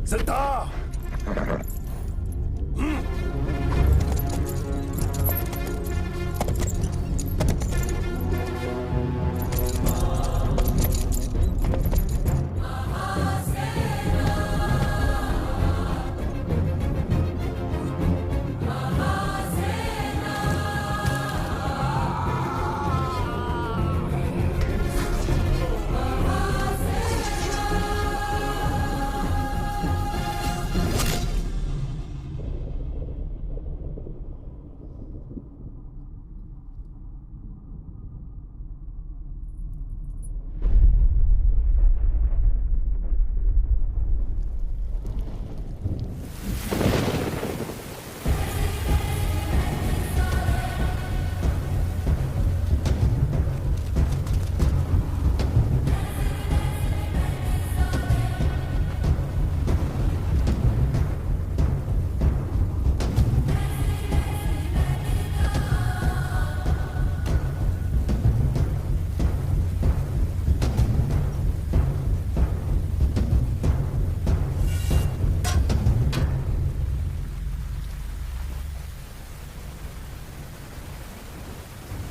सिद्धा।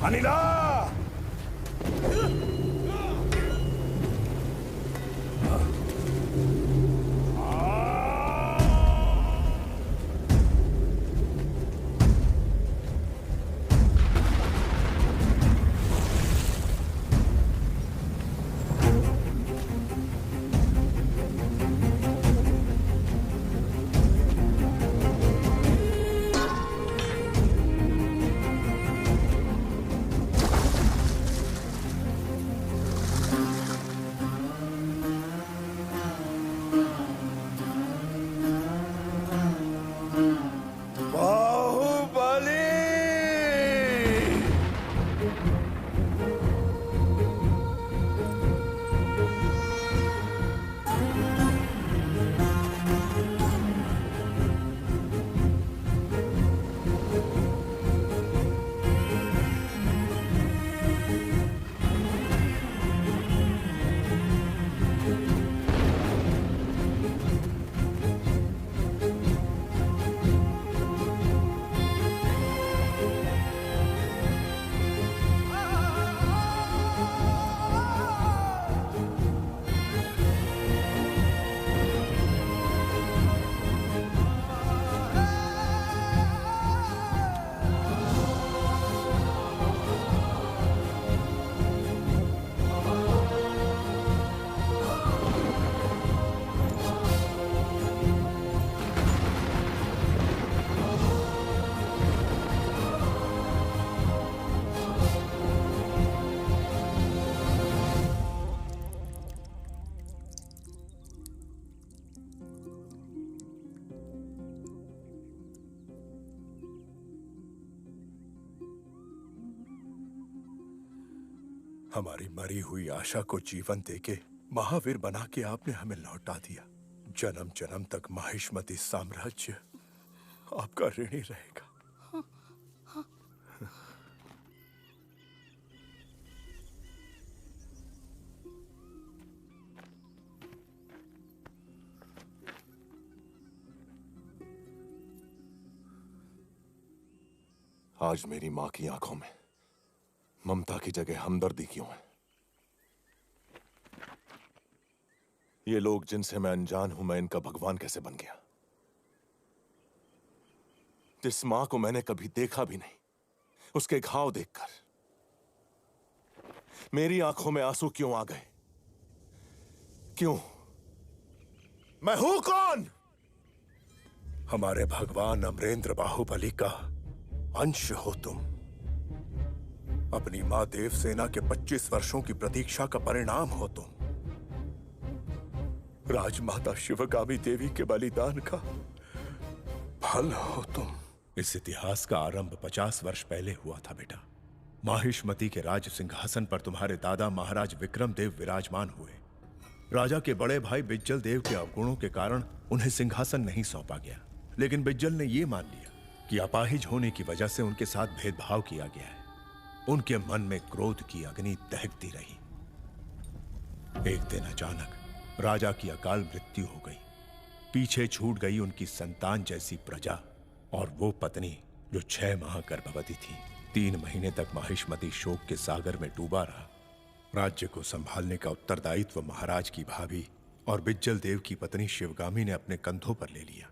अनिला! हमारी मरी हुई आशा को जीवन देके महावीर बना के आपने हमें लौटा दिया। जन्म जन्म तक माहिष्मती साम्राज्य आपका ऋणी रहेगा। आज मेरी मां की आंखों में ममता की जगह हमदर्दी क्यों है? ये लोग जिनसे मैं अनजान हूं, मैं इनका भगवान कैसे बन गया? जिस मां को मैंने कभी देखा भी नहीं, उसके घाव देखकर मेरी आंखों में आंसू क्यों आ गए? क्यों? मैं हूं कौन? हमारे भगवान अमरेंद्र बाहुबली का अंश हो तुम। अपनी मां देवसेना के 25 वर्षों की प्रतीक्षा का परिणाम हो तुम। राजमाता शिवगामी देवी के बलिदान का फल हो तुम। इस इतिहास का आरंभ 50 वर्ष पहले हुआ था बेटा। माहिष्मती के राज सिंहासन पर तुम्हारे दादा महाराज विक्रम देव विराजमान हुए। राजा के बड़े भाई बिज्जल देव के अवगुणों के कारण उन्हें सिंहासन नहीं सौंपा गया, लेकिन बिज्जल ने यह मान लिया कि अपाहिज होने की वजह से उनके साथ भेदभाव किया गया है। उनके मन में क्रोध की अग्नि दहकती रही। एक दिन अचानक राजा की अकाल मृत्यु हो गई। पीछे छूट गई उनकी संतान जैसी प्रजा और वो पत्नी जो 6 माह गर्भवती थी। 3 महीने तक माहिष्मती शोक के सागर में डूबा रहा। राज्य को संभालने का उत्तरदायित्व महाराज की भाभी और बिज्जल देव की पत्नी शिवगामी ने अपने कंधों पर ले लिया।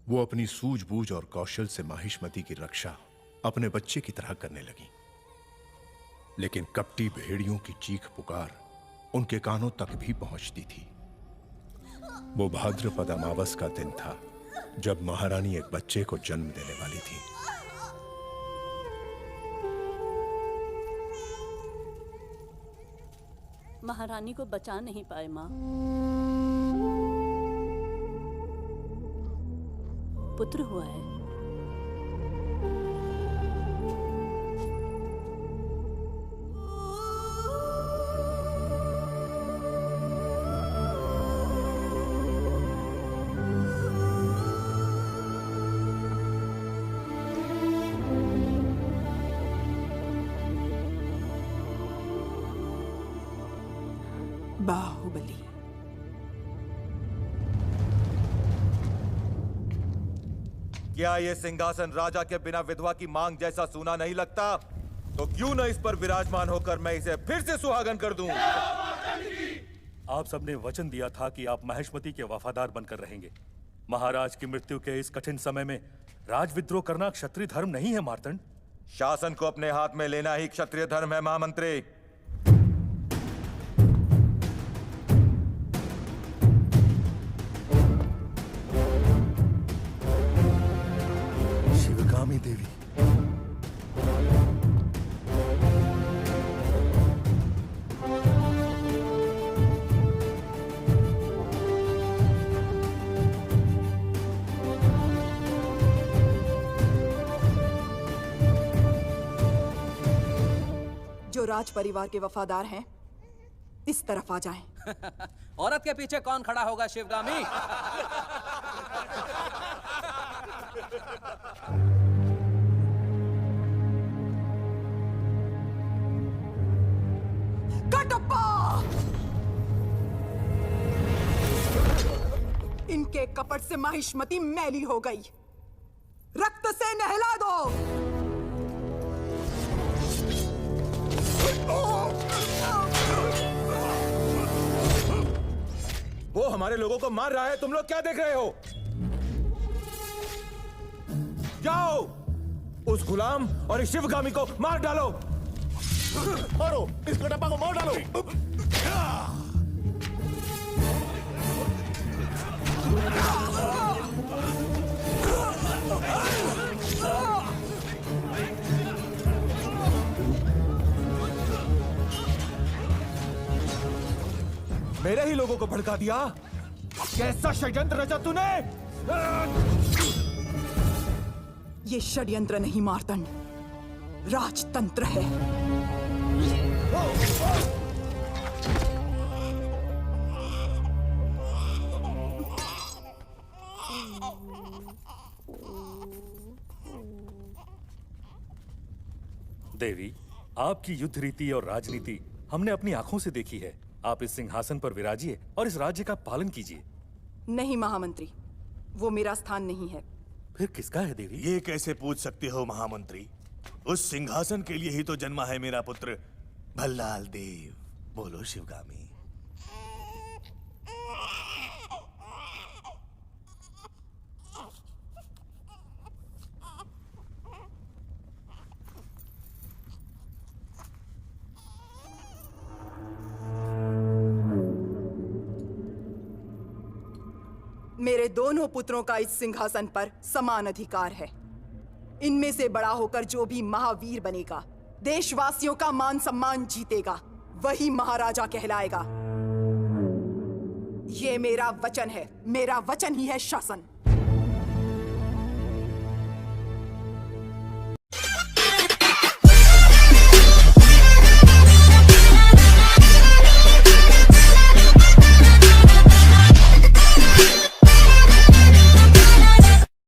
वो अपनी सूझबूझ और कौशल से माहिष्मती की रक्षा अपने बच्चे की तरह करने लगी। लेकिन कपटी भेड़ियों की चीख पुकार उनके कानों तक भी पहुंचती थी। वो भाद्रपद अमावस का दिन था जब महारानी एक बच्चे को जन्म देने वाली थी। महारानी को बचा नहीं पाए मां। पुत्र हुआ है। बाहुबली। क्या ये सिंहासन राजा के बिना विधवा की मांग जैसा सूना नहीं लगता? तो क्यों न इस पर विराजमान होकर मैं इसे फिर से सुहागन कर दूं? आप सबने वचन दिया था कि आप माहिष्मती के वफादार बनकर रहेंगे। महाराज की मृत्यु के इस कठिन समय में राजविद्रोह करना क्षत्रिय धर्म नहीं है मार्तंड। शासन को अपने हाथ में लेना ही क्षत्रिय धर्म है महामंत्री। शिवगामी देवी, जो राज परिवार के वफादार हैं, इस तरफ आ जाएं। औरत के पीछे कौन खड़ा होगा शिवगामी? कटप्पा! इनके कपट से माहिष्मती मैली हो गई। रक्त से नहला दो। वो हमारे लोगों को मार रहा है, तुम लोग क्या देख रहे हो? जाओ उस गुलाम और इस शिवगामी को मार डालो। मारो इस कटप्पा को, मार डालो। मेरे ही लोगों को भड़का दिया। कैसा षड्यंत्र रचा तूने? ये षड्यंत्र नहीं मार्तंड, राजतंत्र है। देवी, आपकी युद्ध रीति और राजनीति हमने अपनी आंखों से देखी है। आप इस सिंहासन पर विराजिए और इस राज्य का पालन कीजिए। नहीं महामंत्री, वो मेरा स्थान नहीं है। फिर किसका है देवी? ये कैसे पूछ सकते हो महामंत्री? उस सिंहासन के लिए ही तो जन्मा है मेरा पुत्र भल्लाल देव। बोलो शिवगामी। मेरे दोनों पुत्रों का इस सिंहासन पर समान अधिकार है। इनमें से बड़ा होकर जो भी महावीर बनेगा, देशवासियों का मान सम्मान जीतेगा, वही महाराजा कहलाएगा। ये मेरा वचन है। मेरा वचन ही है शासन।